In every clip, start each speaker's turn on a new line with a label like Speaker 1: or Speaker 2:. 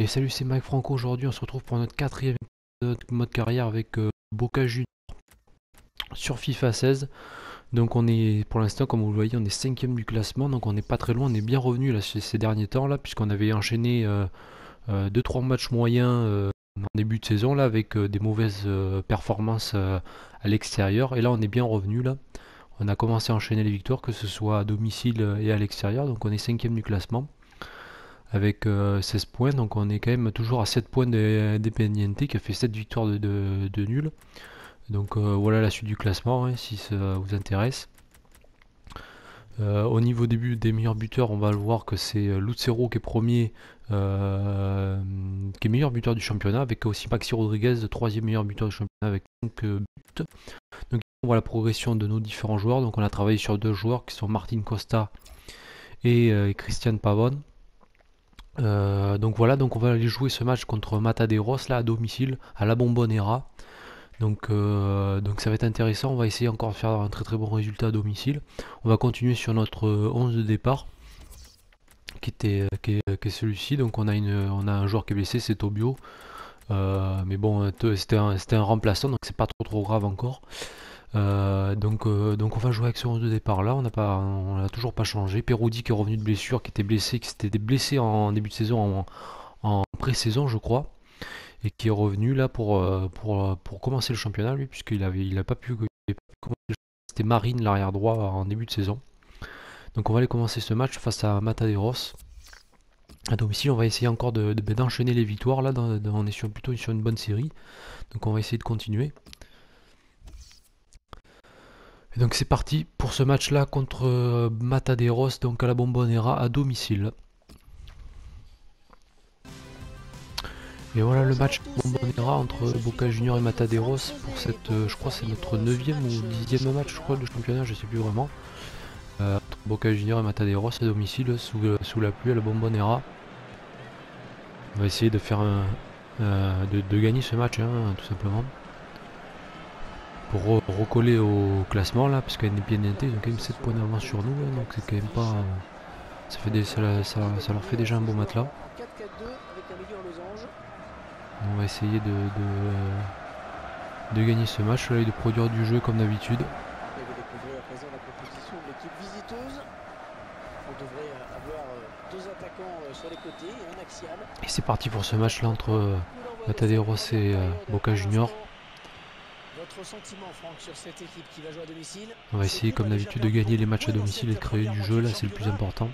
Speaker 1: Salut, c'est Mike Franco. Aujourd'hui, on se retrouve pour notre quatrième mode carrière avec Boca Juniors sur FIFA 16. Donc on est, pour l'instant, comme vous le voyez, on est cinquième du classement. Donc on n'est pas très loin, on est bien revenu là, ces derniers temps là, puisqu'on avait enchaîné 2-3 matchs moyens en début de saison là, avec des mauvaises performances à l'extérieur. Et là, on est bien revenu là. On a commencé à enchaîner les victoires, que ce soit à domicile et à l'extérieur. Donc on est cinquième du classement avec 16 points, donc on est quand même toujours à 7 points d'Independiente qui a fait 7 victoires de nul. Donc voilà la suite du classement, hein, si ça vous intéresse. Au niveau des meilleurs buteurs, on va le voir que c'est Lucero qui est premier, qui est meilleur buteur du championnat, avec aussi Maxi Rodriguez, troisième meilleur buteur du championnat avec 5 buts. Donc on voit la progression de nos différents joueurs. Donc on a travaillé sur deux joueurs qui sont Martin Costa et Christian Pavón. Donc voilà, donc on va aller jouer ce match contre Mataderos là à domicile à la Bombonera. Donc ça va être intéressant, on va essayer encore de faire un très bon résultat à domicile. On va continuer sur notre 11 de départ qui est celui-ci. Donc on a un joueur qui est blessé, c'est Tobio. Mais bon, c'était un remplaçant, donc c'est pas trop grave encore. Donc on va jouer avec ce 11 de départ là, on n'a toujours pas changé. Perroudi qui est revenu de blessure, qui s'était blessé en début de saison, en pré-saison je crois, et qui est revenu là pour commencer le championnat lui, puisqu'il a pas pu commencer le championnat. C'était Marine l'arrière droit en début de saison. Donc on va aller commencer ce match face à Mataderos. À domicile, on va essayer encore d'enchaîner les victoires là, on est plutôt sur une bonne série. Donc on va essayer de continuer. Et donc c'est parti pour ce match là contre Mataderos, donc à la Bombonera à domicile. Et voilà le match Bombonera entre Boca Juniors et Mataderos pour cette, je crois c'est notre 9e ou 10e match je crois de championnat, je sais plus vraiment. Entre Boca Juniors et Mataderos à domicile sous la pluie à la Bombonera. On va essayer de faire de gagner ce match hein, tout simplement. Pour recoller au classement là, parce qu'Independiente ils ont quand même 7 points d'avance sur nous, hein, donc c'est quand même pas. Ça leur fait déjà un bon matelas. On va essayer de gagner ce match là et de produire du jeu comme d'habitude. Et c'est parti pour ce match là entre Mataderos et Boca Juniors. On va essayer comme d'habitude de gagner les matchs à domicile et de créer du jeu là, c'est le plus important.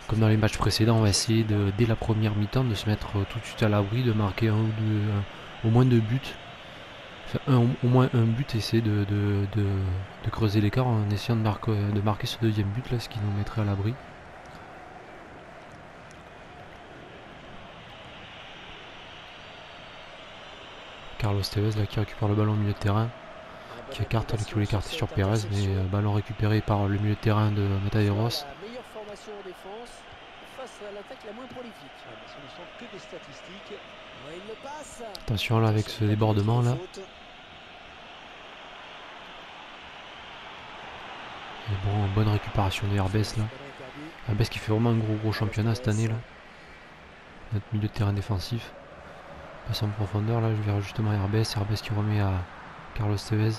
Speaker 1: Comme dans les matchs précédents, on va essayer dès la première mi-temps de se mettre tout de suite à l'abri, de marquer au moins 2 buts. Enfin, au moins un but, essayer de creuser l'écart en essayant de marquer ce deuxième but là, ce qui nous mettrait à l'abri. Carlos Tevez là qui récupère le ballon au milieu de terrain, qui voulait écarter sur Pérez, mais ballon récupéré par le milieu de terrain de Mataderos. Attention là avec ce débordement là. Et bon, bonne récupération de Herbes là. Herbes qui fait vraiment un gros championnat cette année là. Notre milieu de terrain défensif. Passe en profondeur là, je verrai justement Herbes qui remet à Carlos Tevez.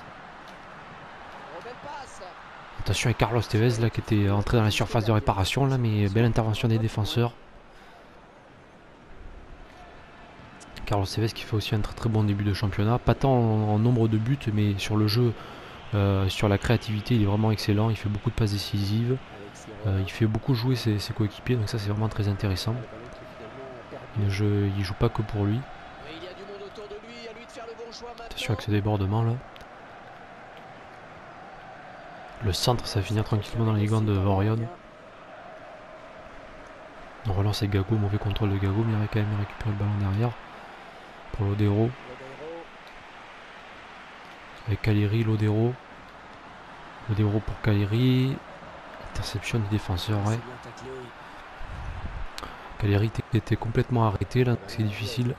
Speaker 1: Attention avec Carlos Tevez là qui était entré dans la surface de réparation là, mais belle intervention des défenseurs. Carlos Tevez qui fait aussi un très bon début de championnat, pas tant en nombre de buts mais sur le jeu, sur la créativité il est vraiment excellent, il fait beaucoup de passes décisives, il fait beaucoup jouer ses coéquipiers, donc ça c'est vraiment très intéressant. Il joue pas que pour lui. Attention avec ce débordement là. Le centre ça va finir tranquillement dans les gants de Orion. On relance avec Gago, mauvais contrôle de Gago, mais il a quand même récupéré le ballon derrière pour Lodero. Avec Caleri, Lodero pour Caleri. Interception du défenseur, ouais. Caleri était complètement arrêté là, c'est difficile.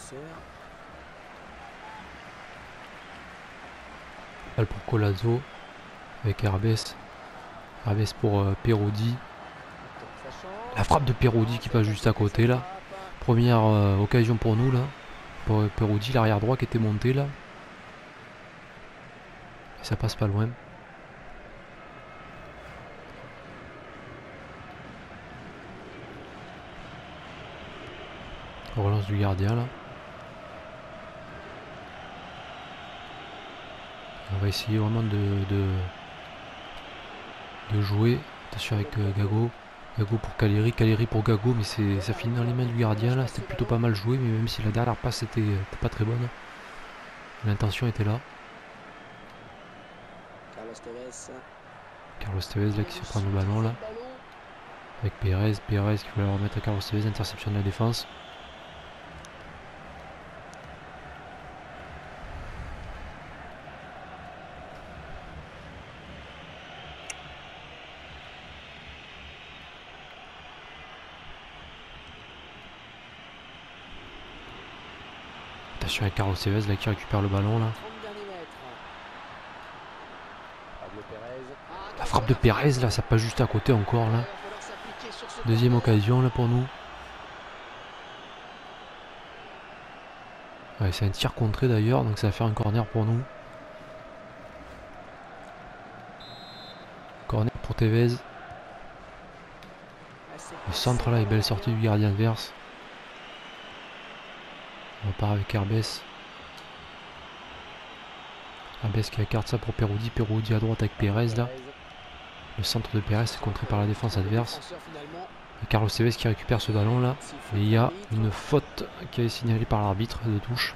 Speaker 1: Balle pour Colazo avec Herbes pour Perodi. La frappe de Peroudi qui passe juste à côté là. Première occasion pour nous là. Pour Peroudi, l'arrière droit qui était monté là. Et ça passe pas loin. Relance du gardien là. On va essayer vraiment de jouer. Attention avec Gago. Gago pour Caleri, Caleri pour Gago, mais ça finit dans les mains du gardien là. C'était plutôt pas mal joué, mais même si la dernière passe était pas très bonne, l'intention était là. Carlos Tevez là qui se prend le ballon là. Avec Pérez qui va le remettre à Carlos Tevez, interception de la défense. Attention avec Carlos Tevez là qui récupère le ballon là. La frappe de Pérez là, ça passe juste à côté encore là. Deuxième occasion là pour nous. Ouais, c'est un tir contré d'ailleurs, donc ça va faire un corner pour nous. Corner pour Tevez. Le centre là est belle sortie du gardien adverse. On repart avec Herbès. Herbès qui écarte ça pour Peroudi. Peroudi à droite avec Pérez là. Le centre de Pérez est contré par la défense adverse. Et Carlos Tevez qui récupère ce ballon là. Et il y a une faute qui est signalée par l'arbitre de touche.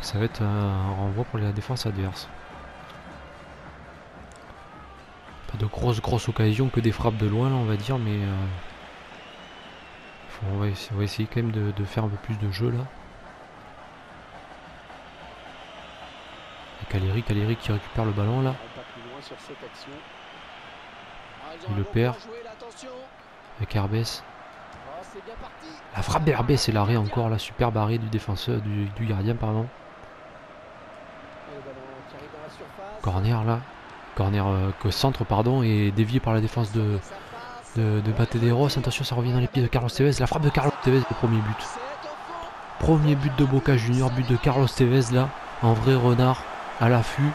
Speaker 1: Ça va être un renvoi pour la défense adverse. Pas de grosses occasions, que des frappes de loin là on va dire, mais on va essayer quand même de faire un peu plus de jeu là. Et Caleri qui récupère le ballon là. Il le perd. Avec Herbès. La frappe d'Herbès et l'arrêt encore là, superbe arrêt du défenseur, du gardien pardon. Corner là. Corner que centre pardon et dévié par la défense de Mataderos. Attention, ça revient dans les pieds de Carlos Tevez. La frappe de Carlos Tevez, le premier but. Premier but de Boca Junior, but de Carlos Tevez là. En vrai renard à l'affût.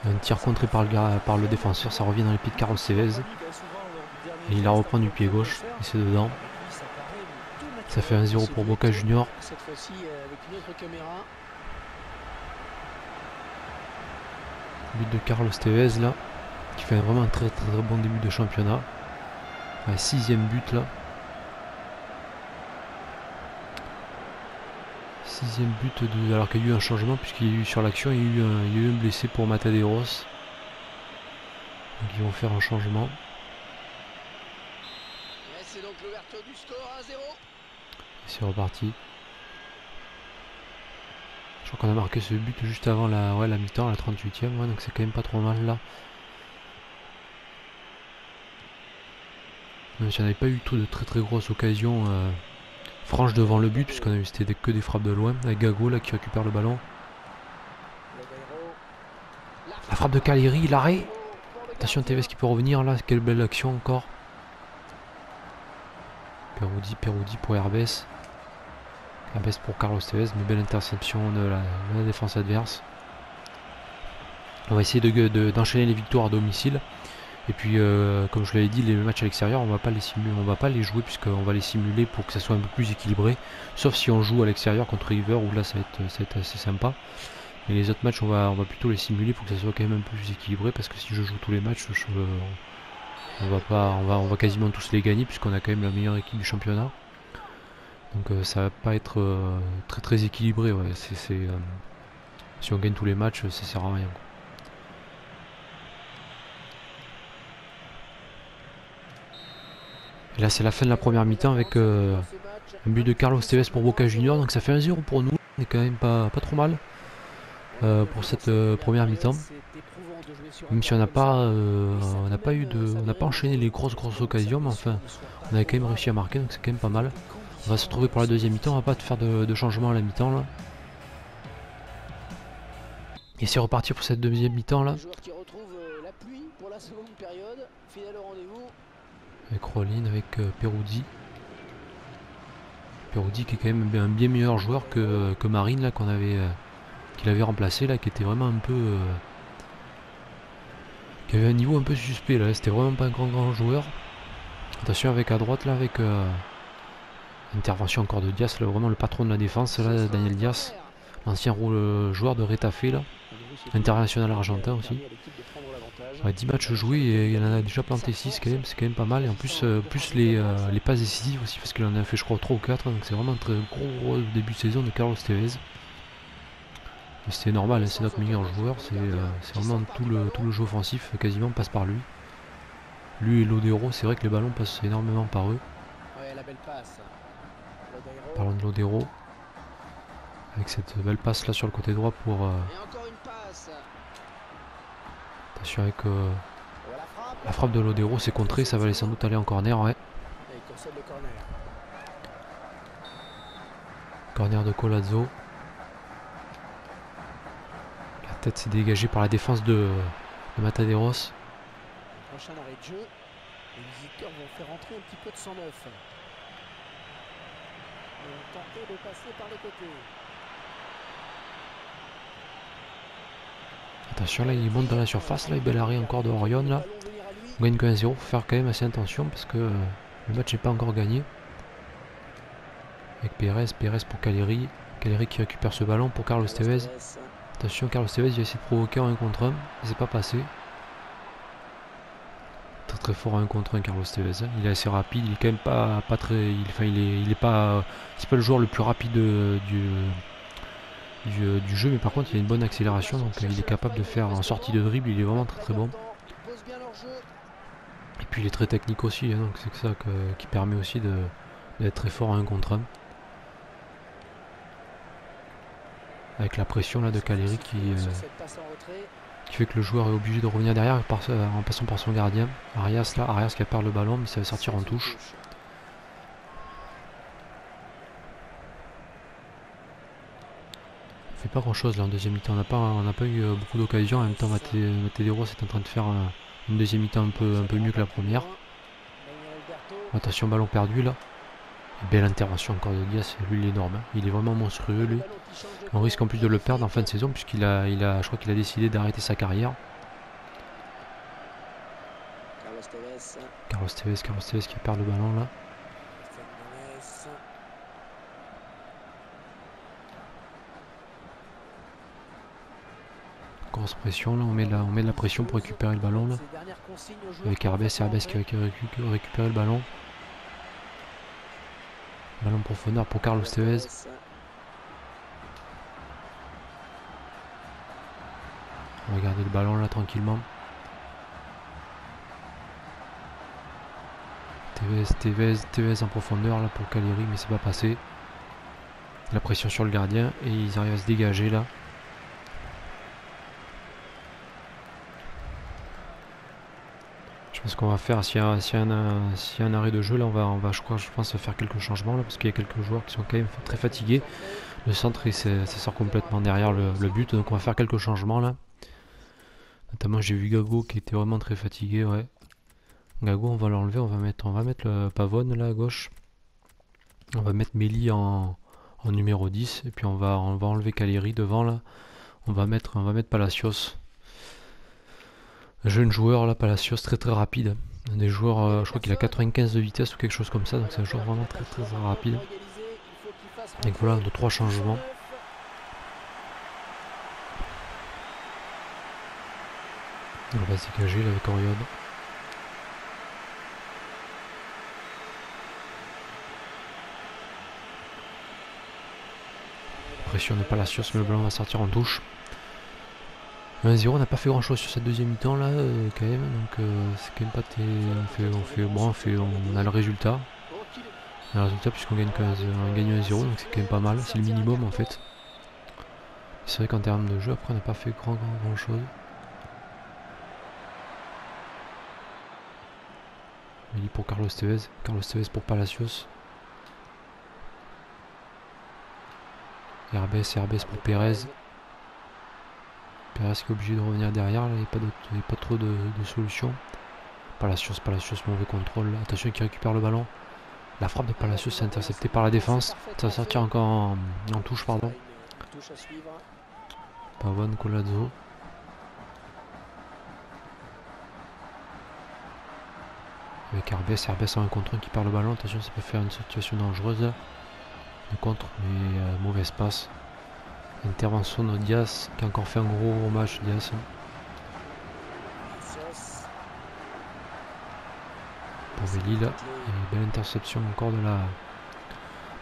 Speaker 1: Un tir contré par le défenseur, ça revient dans les pieds de Carlos Tevez. Et il la reprend du pied gauche et c'est dedans. Ça fait 1-0 pour Boca Junior. But de Carlos Tevez là, qui fait vraiment un très bon début de championnat. Un 6e but là. 6e but alors qu'il y a eu un changement puisqu'il y a eu sur l'action, il y a eu un blessé pour Mataderos. Donc ils vont faire un changement. C'est donc l'ouverture du score 1-0. C'est reparti. Je crois qu'on a marqué ce but juste avant la mi-temps, la 38e, ouais, donc c'est quand même pas trop mal là. Même si on n'avait pas eu tout de très grosses occasions franches devant le but, puisqu'on a vu c'était que des frappes de loin, avec Gago là qui récupère le ballon. La frappe de Caleri, l'arrêt. Attention Tevez qui peut revenir là, quelle belle action encore. Peroudi pour Herbès. Herbès pour Carlos Tevez, mais belle interception de la défense adverse. On va essayer d'enchaîner les victoires à domicile. Et puis comme je l'avais dit, les matchs à l'extérieur on va pas les simuler, on va pas les jouer puisqu'on va les simuler pour que ça soit un peu plus équilibré. Sauf si on joue à l'extérieur contre River où là ça va être assez sympa. Mais les autres matchs on va plutôt les simuler pour que ça soit quand même un peu plus équilibré, parce que si je joue tous les matchs on va quasiment tous les gagner puisqu'on a quand même la meilleure équipe du championnat. Donc ça va pas être très équilibré. Ouais. Si on gagne tous les matchs, ça sert à rien. Et là c'est la fin de la première mi-temps avec un but de Carlos Tevez pour Boca Junior. Donc ça fait 1-0 pour nous. On est quand même pas trop mal pour cette première mi-temps. Même si on n'a pas enchaîné les grosses occasions, mais enfin on avait quand même réussi à marquer, donc c'est quand même pas mal. On va se retrouver pour la deuxième mi-temps, on va pas faire de changement à la mi-temps là. Et c'est reparti pour cette deuxième mi-temps là. Avec Rolin, avec Peruzzi. Peruzzi qui est quand même un bien meilleur joueur que Marine là qu'il avait remplacé là, qui était vraiment un peu qui avait un niveau un peu suspect là. C'était vraiment pas un grand joueur. Attention avec à droite là, avec intervention encore de Diaz, là, vraiment le patron de la défense là, Daniel Diaz, l'ancien joueur de Retafe là, international argentin aussi. Ouais, 10 matchs joués et il en a déjà planté 6 quand même, c'est quand même pas mal. Et en plus, plus les passes décisives aussi, parce qu'il en a fait je crois 3 ou 4, donc c'est vraiment un très gros début de saison de Carlos Tevez. Et c'est normal, hein, c'est notre meilleur joueur, c'est vraiment tout le jeu offensif quasiment passe par lui. Lui et Lodero, c'est vrai que les ballons passent énormément par eux. Parlons de Lodero. Avec cette belle passe là sur le côté droit pour... Attention avec la frappe de Lodero, c'est contré, ça va aller sans doute aller en corner, ouais. Corner de Colazzo. La tête s'est dégagée par la défense de Mataderos.
Speaker 2: Prochain arrêt de jeu. Les visiteurs vont faire entrer un petit peu de 109. Ils vont tenter de passer par les côtés.
Speaker 1: Attention là, il monte dans la surface, là, il bel arrêt encore de Orion là. On gagne que 1-0, faut faire quand même assez attention parce que le match n'est pas encore gagné. Avec Pérez pour Caleri. Caleri qui récupère ce ballon pour Carlos Tevez. Attention, Carlos Tevez il a essayé de provoquer en 1 contre 1, c'est pas passé. Très fort en 1 contre 1 Carlos Tevez, hein. Il est assez rapide, il est quand même pas très... il est pas... C'est pas le joueur le plus rapide du jeu, mais par contre il a une bonne accélération, donc il est capable de faire en sortie de dribble, il est vraiment très bon. Et puis il est très technique aussi, hein, donc c'est ça qui permet aussi d'être très fort en 1 contre 1. Avec la pression là de Caleri qui fait que le joueur est obligé de revenir derrière en passant par son gardien. Arias qui a perdu le ballon, mais ça va sortir en touche. On fait pas grand chose là en deuxième mi-temps, on n'a pas eu beaucoup d'occasions. En même temps, Mataderos est en train de faire une deuxième mi-temps un peu mieux que la première. Attention, ballon perdu là. Belle intervention encore de Diaz, lui il est énorme, hein. Il est vraiment monstrueux lui. On risque en plus de le perdre en fin de saison je crois qu'il a décidé d'arrêter sa carrière. Carlos Tevez qui perd le ballon là. Grosse pression là, on met de la pression pour récupérer le ballon là. Avec Herbes qui va récupérer le ballon. Ballon en profondeur pour Carlos Tevez. On va garder le ballon là tranquillement. Tevez en profondeur là pour Caleri, mais c'est pas passé. La pression sur le gardien et ils arrivent à se dégager là. Je pense qu'on va faire, s'il y a un arrêt de jeu là, je pense faire quelques changements là, parce qu'il y a quelques joueurs qui sont quand même très fatigués. Le centre ça sort complètement derrière le but, donc on va faire quelques changements là. Notamment j'ai vu Gago qui était vraiment très fatigué, ouais. Gago on va l'enlever, on va mettre le Pavone là à gauche. On va mettre Méli en numéro 10 et puis on va enlever Caleri devant là. On va mettre Palacios. Un jeune joueur là, Palacios, très rapide. Un des joueurs, je crois qu'il a 95 de vitesse ou quelque chose comme ça, donc c'est un joueur vraiment très rapide. Donc voilà, 2-3 changements. On va se dégager là avec Orion. Pression de Palacios, mais le ballon va sortir en touche. 1-0, on n'a pas fait grand chose sur cette deuxième mi-temps là quand même, donc c'est quand même pas on a le résultat. On a le résultat puisqu'on gagne 1-0, donc c'est quand même pas mal, c'est le minimum en fait. C'est vrai qu'en termes de jeu, après on n'a pas fait grand chose. Il est pour Carlos Tevez pour Palacios. Herbes pour Pérez Carrasco qui est obligé de revenir derrière, là, il n'y a pas trop de solutions. Palacios, mauvais contrôle. Là. Attention qui récupère le ballon. La frappe de Palacios est interceptée par la défense. Ça va sortir encore en touche, pardon. Pavone, Colazzo. Avec Herbès a un contre qui perd le ballon. Attention, ça peut faire une situation dangereuse. Le contre, mais mauvaise passe. Intervention de Diaz qui a encore fait un gros match. Diaz. Pour Lille. Et belle interception encore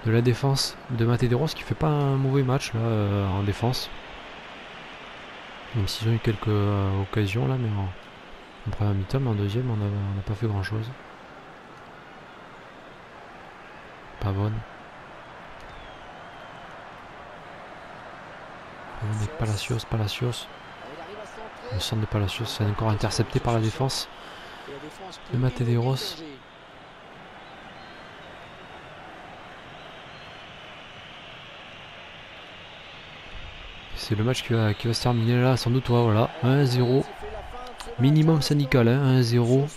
Speaker 1: de la défense de Matadeiros qui fait pas un mauvais match là en défense. Même s'ils ont eu quelques occasions là, mais en première mi-temps, mais en deuxième on n'a pas fait grand chose. Pavone. Avec Palacios. Le centre de Palacios c'est encore intercepté par la défense de Matadeiros. C'est le match qui va se terminer là, sans doute. Voilà, 1-0. Minimum syndical, hein, 1-0.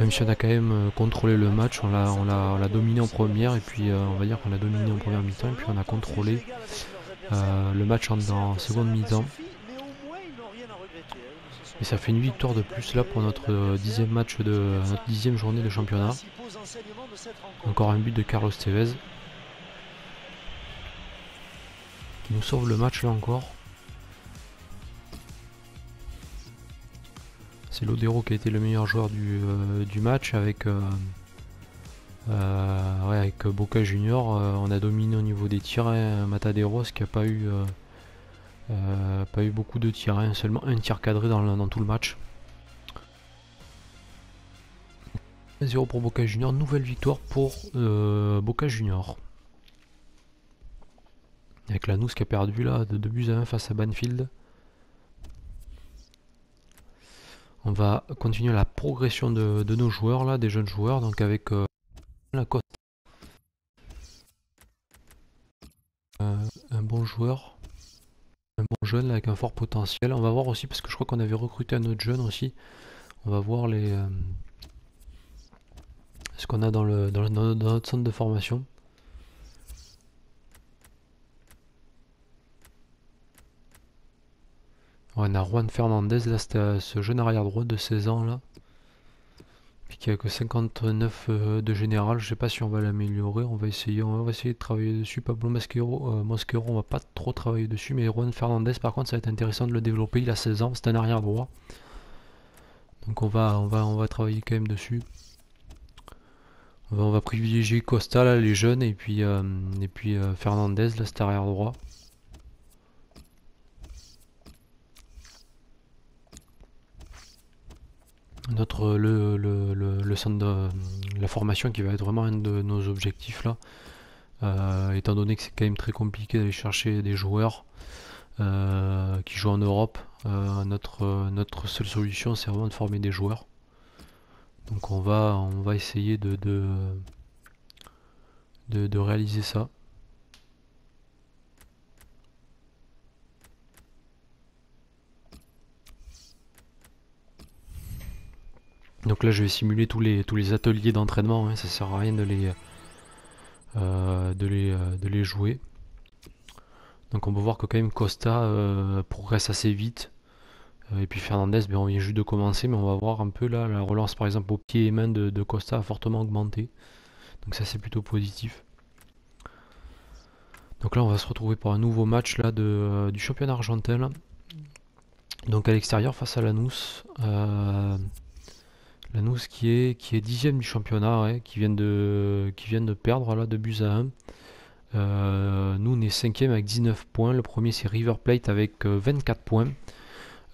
Speaker 1: Même si on a quand même contrôlé le match, on l'a dominé en première, et puis on va dire qu'on l'a dominé en première mi-temps, et puis on a contrôlé le match en seconde mi-temps. Et ça fait une victoire de plus là pour notre dixième match de notre 10e journée de championnat. Encore un but de Carlos Tevez. Qui nous sauve le match là encore. C'est Lodero qui a été le meilleur joueur du match avec Boca Junior. On a dominé au niveau des tirs. Matadeiros qui n'a pas eu beaucoup de tirs, hein, seulement un tir cadré dans tout le match. 0 pour Boca Junior, nouvelle victoire pour Boca Junior. Avec Lanús qui a perdu là de 2-1 face à Banfield. On va continuer la progression de nos joueurs là, des jeunes joueurs, donc avec la Costa. Un bon joueur, un bon jeune là, avec un fort potentiel. On va voir aussi, parce que je crois qu'on avait recruté un autre jeune aussi. On va voir ce qu'on a dans notre centre de formation. On a Juan Fernandez, là c'était ce jeune arrière droit de 16 ans là. Puis qui a que 59 de général, je sais pas si on va l'améliorer, on va essayer de travailler dessus. Pablo Mosquero, on va pas trop travailler dessus, mais Juan Fernandez par contre ça va être intéressant de le développer, il a 16 ans, c'est un arrière droit. Donc on va travailler quand même dessus. On va privilégier Costa là, les jeunes, et puis Fernandez là, cet arrière droit. Le centre de la formation qui va être vraiment un de nos objectifs là, étant donné que c'est quand même très compliqué d'aller chercher des joueurs qui jouent en Europe. Notre seule solution c'est vraiment de former des joueurs, donc on va essayer de réaliser ça. Donc là je vais simuler tous les ateliers d'entraînement, hein, ça sert à rien de les jouer. Donc on peut voir que quand même Costa progresse assez vite. Et puis Fernandez, on vient juste de commencer, mais on va voir un peu là, la relance par exemple au pied et main de Costa a fortement augmenté. Donc ça c'est plutôt positif. Donc là on va se retrouver pour un nouveau match là du championnat argentin là. Donc à l'extérieur face à Lanús. Lanús qui est 10e du championnat, ouais, qui vient de perdre là 2-1. Nous on est 5e avec 19 points. Le premier c'est River Plate avec 24 points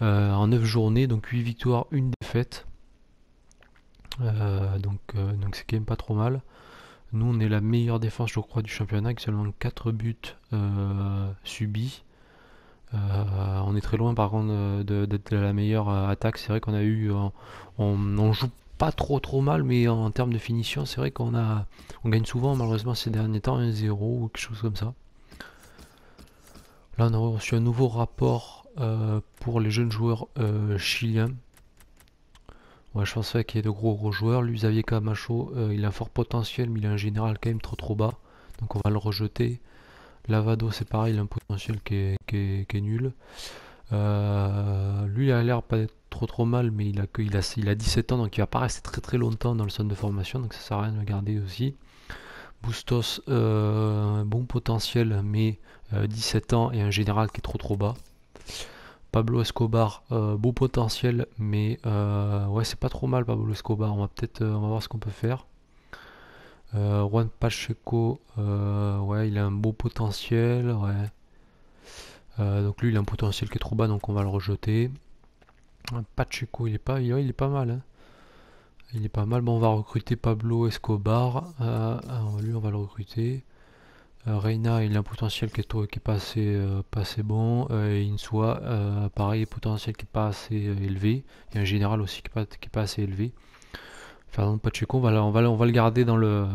Speaker 1: en 9 journées, donc 8 victoires, 1 défaite. Donc c'est quand même pas trop mal. Nous on est la meilleure défense je crois du championnat avec seulement 4 buts subis. On est très loin par contre d'être la meilleure attaque. C'est vrai qu'on a eu on joue pas trop mal, mais en termes de finition c'est vrai on gagne souvent malheureusement ces derniers temps 1-0 ou quelque chose comme ça. Là on a reçu un nouveau rapport pour les jeunes joueurs chiliens. Ouais, je pensais qu'il y ait de gros joueurs. Lui, Xavier Camacho, il a un fort potentiel, mais il a un général quand même trop bas. Donc on va le rejeter. Lavado, c'est pareil, il a un potentiel qui est nul. Lui, il a l'air pas d'être trop mal, mais il a 17 ans, donc il va pas rester très longtemps dans le centre de formation, donc ça sert à rien de le garder aussi. Bustos, bon potentiel, mais 17 ans et un général qui est trop bas. Pablo Escobar, beau potentiel, mais ouais, c'est pas trop mal Pablo Escobar. On va voir ce qu'on peut faire. Juan Pacheco, ouais, il a un beau potentiel, ouais. Donc lui, il a un potentiel qui est trop bas, donc on va le rejeter. Pacheco, il est pas mal, hein. Il est pas mal. Bon, on va recruter Pablo Escobar. Lui, on va le recruter. Reina, il a un potentiel qui est pas assez bon. Insua, pareil, potentiel qui est pas assez élevé. Il y a un général aussi qui est pas assez élevé. Fernando Pacheco, on va le garder dans le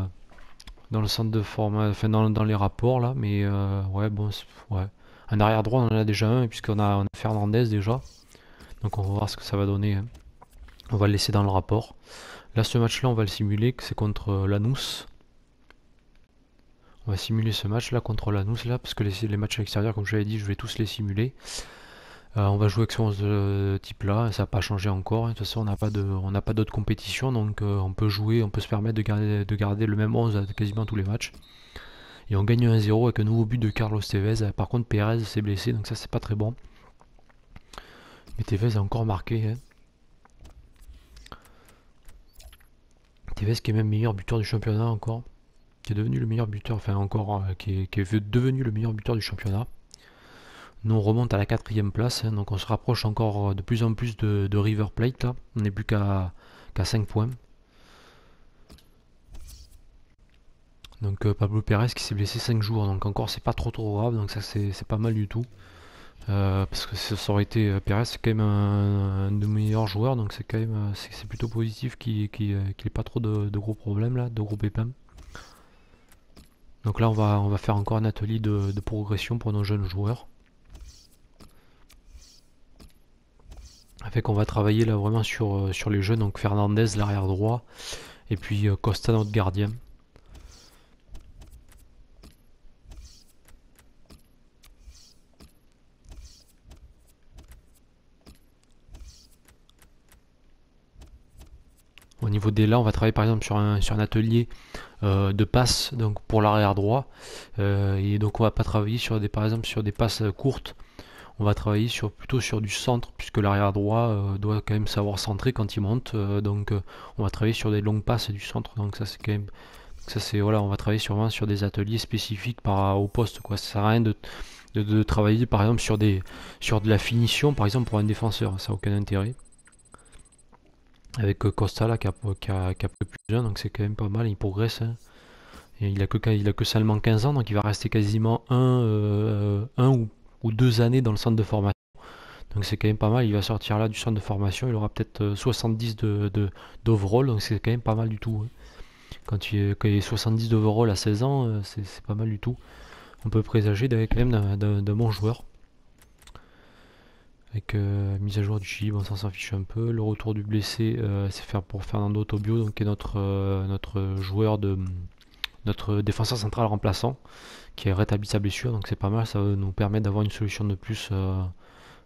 Speaker 1: centre de forme, enfin dans les rapports là. Mais ouais, bon, ouais. Un arrière droit, on en a déjà un, puisqu'on a Fernandez déjà. Donc on va voir ce que ça va donner, hein. On va le laisser dans le rapport. Là, ce match-là, on va le simuler, que c'est contre Lanús. On va simuler ce match-là contre Lanús, là, parce que les matchs à l'extérieur, comme je l'avais dit, je vais tous les simuler. On va jouer avec ce 11 type-là, ça n'a pas changé encore. De toute façon, on n'a pas d'autres compétitions, donc on peut jouer, on peut se permettre de garder le même 11 à quasiment tous les matchs. Et on gagne 1-0 avec un nouveau but de Carlos Tevez. Par contre, Pérez s'est blessé, donc ça, c'est pas très bon. Mais Tevez a encore marqué, hein. Tevez qui est même meilleur buteur du championnat encore. Qui est devenu le meilleur buteur, enfin encore, qui est devenu le meilleur buteur du championnat. Nous on remonte à la 4ème place, hein, donc on se rapproche encore de plus en plus de River Plate là. On n'est plus qu'à 5 points. Donc Pablo Pérez qui s'est blessé 5 jours, donc encore c'est pas trop grave, donc ça c'est pas mal du tout. Parce que ça aurait été Pérez, c'est quand même un de nos meilleurs joueurs, donc c'est quand même c'est plutôt positif qu'il ait pas trop de gros problèmes là, de gros pépins. Donc là on va faire encore un atelier de progression pour nos jeunes joueurs. Fait qu'on va travailler là vraiment sur les jeunes, donc Fernandez l'arrière droit, et puis Costa notre gardien. Au niveau des là, on va travailler par exemple sur un atelier de passes donc pour l'arrière droit, et donc on va pas travailler par exemple sur des passes courtes. On va travailler plutôt sur du centre, puisque l'arrière droit doit quand même savoir centrer quand il monte. Donc on va travailler sur des longues passes et du centre. Donc ça c'est quand même. Ça c'est voilà, on va travailler vraiment sur des ateliers spécifiques au poste, quoi. Ça sert à rien de travailler par exemple sur de la finition, par exemple pour un défenseur. Ça n'a aucun intérêt. Avec Costa là qui a plus jeune, donc c'est quand même pas mal, il progresse, hein. Et il a que seulement 15 ans, donc il va rester quasiment un ou 2 années dans le centre de formation. Donc c'est quand même pas mal, il va sortir là du centre de formation, il aura peut-être 70 d'overall, donc c'est quand même pas mal du tout, hein. Quand il est 70 d'overall à 16 ans, c'est pas mal du tout. On peut présager quand même d'un bon joueur. Avec mise à jour du Chili, bon, ça s'en fiche un peu. Le retour du blessé, c'est faire pour Fernando Tobio, donc qui est notre joueur notre défenseur central remplaçant, qui a rétabli sa blessure, donc c'est pas mal, ça nous permet d'avoir une solution de plus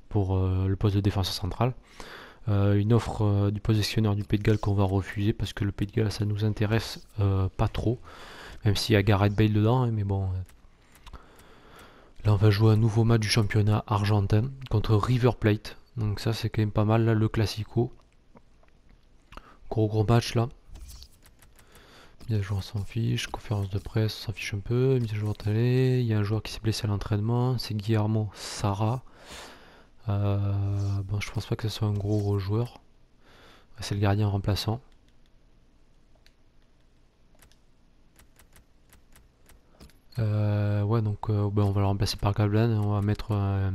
Speaker 1: pour le poste de défenseur central. Une offre du positionnaire du Pays de Galles qu'on va refuser parce que le Pays de Galles ça nous intéresse pas trop, même s'il y a Gareth Bale dedans, hein, mais bon. Là on va jouer un nouveau match du championnat argentin contre River Plate, donc ça c'est quand même pas mal là, le classico. Gros match là. Mise à jour, on s'en fiche. Conférence de presse, on s'en fiche un peu. Mise à jour télé. Il y a un joueur qui s'est blessé à l'entraînement. C'est Guillermo Sara. Bon, je pense pas que ce soit un gros joueur. C'est le gardien remplaçant. Ouais, donc ben, on va le remplacer par Gablan. On va mettre un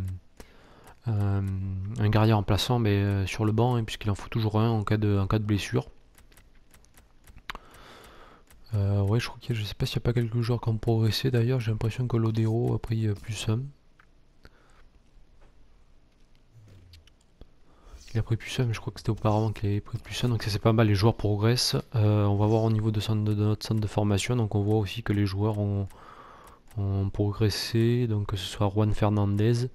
Speaker 1: gardien remplaçant, mais sur le banc, hein, puisqu'il en faut toujours un en cas de blessure. Ouais, je sais pas s'il n'y a pas quelques joueurs qui ont progressé d'ailleurs. J'ai l'impression que l'Odero a pris plus 1. Il a pris plus 1, mais je crois que c'était auparavant qu'il avait pris plus 1, donc ça c'est pas mal, les joueurs progressent. On va voir au niveau de notre centre de formation, donc on voit aussi que les joueurs ont progressé, donc que ce soit Juan Fernandez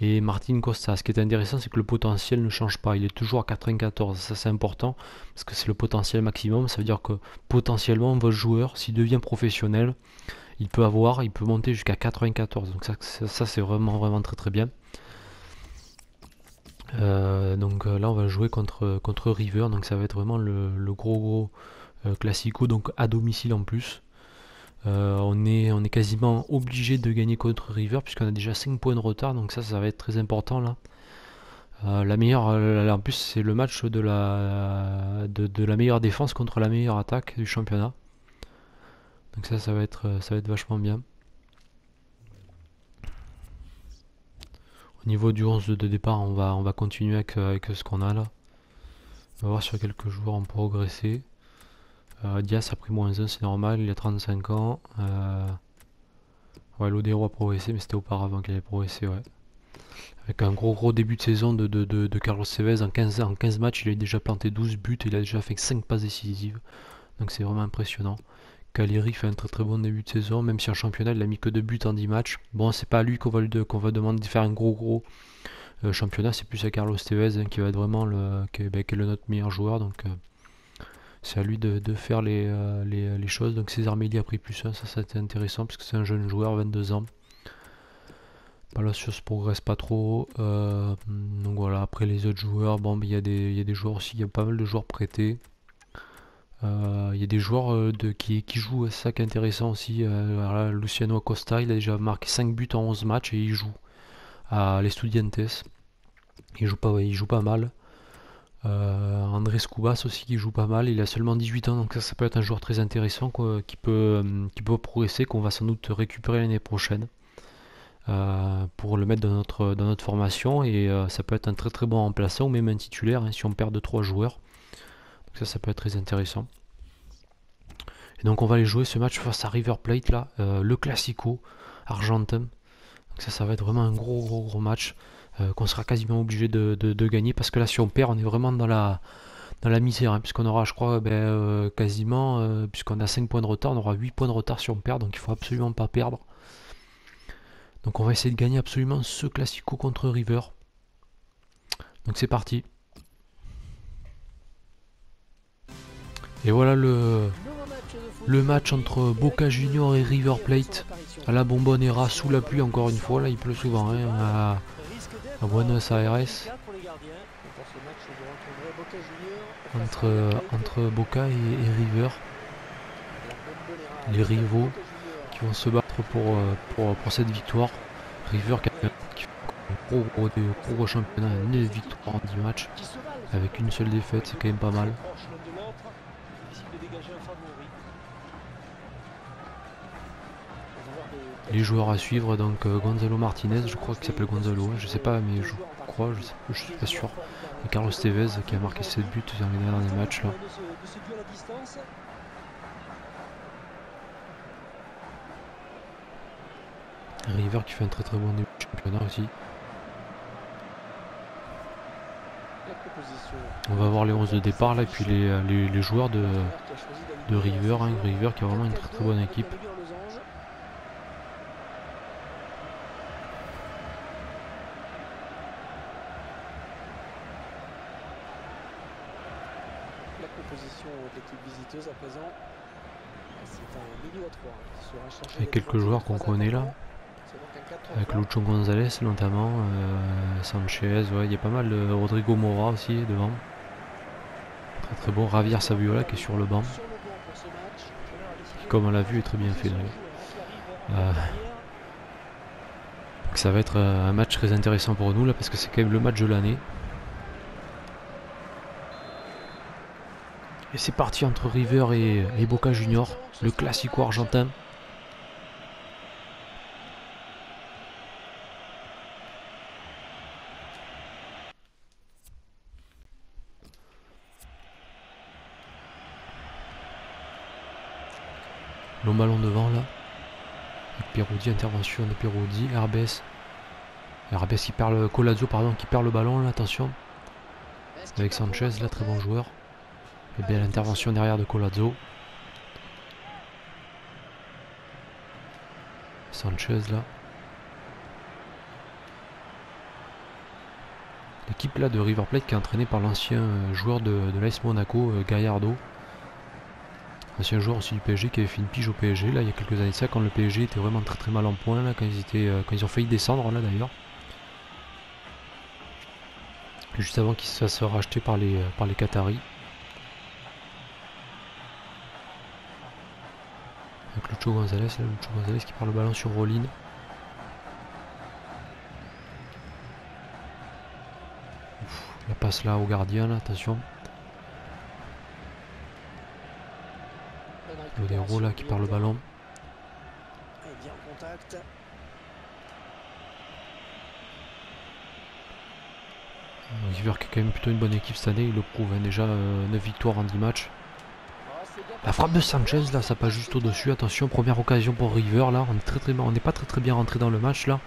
Speaker 1: et Martin Costa. Ce qui est intéressant, c'est que le potentiel ne change pas, il est toujours à 94, ça c'est important, parce que c'est le potentiel maximum, ça veut dire que potentiellement votre joueur, s'il devient professionnel, il peut monter jusqu'à 94, donc ça c'est vraiment très très bien. Donc là on va jouer contre River, donc ça va être vraiment le gros classico, donc à domicile en plus. On est quasiment obligé de gagner contre River puisqu'on a déjà 5 points de retard, donc ça va être très important là. La meilleure, en plus c'est le match de la meilleure défense contre la meilleure attaque du championnat. Donc ça va être vachement bien. Au niveau du 11 de départ, on va continuer avec ce qu'on a là. On va voir sur quelques joueurs en progresser. Diaz a pris -1, c'est normal, il a 35 ans. Ouais, Lodero a progressé, mais c'était auparavant qu'il avait progressé, ouais. Avec un gros début de saison de Carlos Tevez, en 15 matchs, il a déjà planté 12 buts, et il a déjà fait 5 passes décisives. Donc c'est vraiment impressionnant. Caleri fait un très bon début de saison, même si en championnat il a mis que 2 buts en 10 matchs. Bon, c'est pas à lui qu'on va demander de faire un gros championnat, c'est plus à Carlos Tevez, hein, qui va être vraiment qui est notre meilleur joueur. Donc c'est à lui de faire les choses. Donc César Méli a pris +1, ça c'était intéressant parce que c'est un jeune joueur, 22 ans. Palacios progresse pas trop. Donc voilà, après les autres joueurs, bon, il y a des joueurs aussi, il y a pas mal de joueurs prêtés. Il y a des joueurs qui jouent, c'est ça qui est intéressant aussi. Là, Luciano Acosta, il a déjà marqué 5 buts en 11 matchs et il joue à l'Estudiantes. Il joue pas mal. Andrés Cubas aussi qui joue pas mal, il a seulement 18 ans, donc ça peut être un joueur très intéressant qui peut progresser, qu'on va sans doute récupérer l'année prochaine pour le mettre dans notre formation, et ça peut être un très bon remplaçant ou même un titulaire, hein, si on perd 2-3 joueurs. Donc ça peut être très intéressant. Et donc on va aller jouer ce match face à River Plate là, le Classico argentin. Donc ça va être vraiment un gros match qu'on sera quasiment obligé de gagner, parce que là si on perd on est vraiment dans la misère, hein, puisqu'on aura, je crois, quasiment, puisqu'on a 5 points de retard, on aura 8 points de retard si on perd, donc il faut absolument pas perdre. Donc on va essayer de gagner absolument ce Classico contre River. Donc c'est parti. Et voilà le match entre Boca Juniors et River Plate à la Bombonera, sous la pluie encore une fois, là il pleut souvent, hein, à Buenos Aires. Entre Boca et River, les rivaux qui vont se battre pour cette victoire. River qui fait un gros championnat, 9 victoires en 10 matchs avec une seule défaite, c'est quand même pas mal. Les joueurs à suivre, donc Gonzalo Martinez, je crois qu'il s'appelle Gonzalo, hein, je sais pas, mais je suis pas sûr. Et Carlos Tevez qui a marqué 7 buts dans les derniers matchs là. River qui fait un très bon début de championnat aussi. On va voir les 11 de départ là, et puis les joueurs de River, hein. River qui a vraiment une très bonne équipe.
Speaker 2: À présent, c'est un milieu à 3 qui sera chargé.
Speaker 1: Avec quelques joueurs qu'on connaît là, avec Lucho Gonzalez notamment, Sanchez, ouais, il y a pas mal de Rodrigo Mora aussi devant. Très bon, Javier Saviola qui est sur le banc, qui, comme on l'a vu, est très bien fait d'ailleurs. Ça va être un match très intéressant pour nous là, parce que c'est quand même le match de l'année. Et c'est parti entre River et Boca Juniors, le Classico argentin. Le ballon devant là. Avec Perodi, intervention de Perodi, Herbes qui perd le Colazzo, pardon, qui perd le ballon là, attention. avec Sanchez là, très bon joueur. Et bien l'intervention derrière de Collazo. Sanchez là. L'équipe là de River Plate qui est entraînée par l'ancien joueur de l'AS Monaco, Gallardo. Ancien joueur aussi du PSG qui avait fait une pige au PSG là il y a quelques années de ça, quand le PSG était vraiment très mal en point là, quand ils ont failli descendre là d'ailleurs. Juste avant qu'ils se fassent racheter par les Qataris. Avec Lucho Gonzalez, là, Lucho Gonzalez qui perd le ballon sur Rolin. La passe là au gardien, là, attention. Lodero là qui perd le ballon. River qui a quand même plutôt une bonne équipe cette année, il le prouve, hein, déjà 9 victoires en 10 matchs. La frappe de Sanchez là, ça passe juste au-dessus, attention, première occasion pour River là, on n'est pas très bien rentré dans le match là.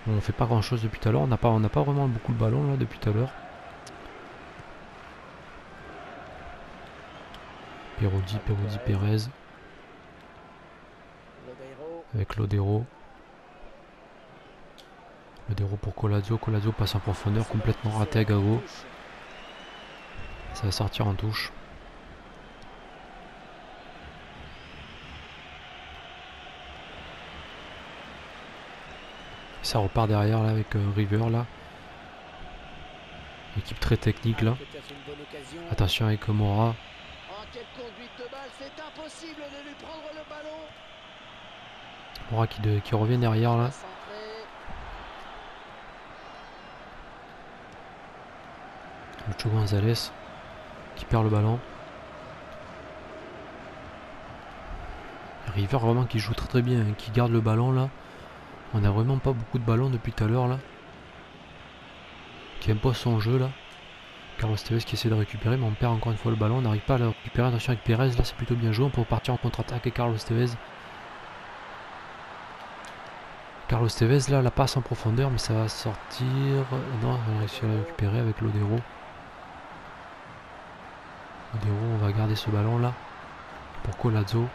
Speaker 1: On fait pas grand chose depuis tout à l'heure, on n'a pas vraiment beaucoup de ballon là depuis tout à l'heure. Perodi, Perez. Avec Lodero. Lodero pour Collazo, Collazo passe en profondeur, complètement raté à Gago. Ça va sortir en touche. Ça repart derrière là avec River là. Équipe très technique là. Attention avec Mora. Mora qui revient derrière là. Lucho Gonzalez qui perd le ballon. River vraiment qui joue très bien, hein, qui garde le ballon là. On a vraiment pas beaucoup de ballons depuis tout à l'heure là. Qui impose son jeu là. Carlos Tevez qui essaie de récupérer, mais on perd encore une fois le ballon. On n'arrive pas à le récupérer. Attention avec Perez, là c'est plutôt bien joué. On peut partir en contre-attaque et Carlos Tevez. Carlos Tevez là, la passe en profondeur, mais ça va sortir. Non, on a réussi à le récupérer avec Lodero. Lodero, on va garder ce ballon là. Pour Collazo.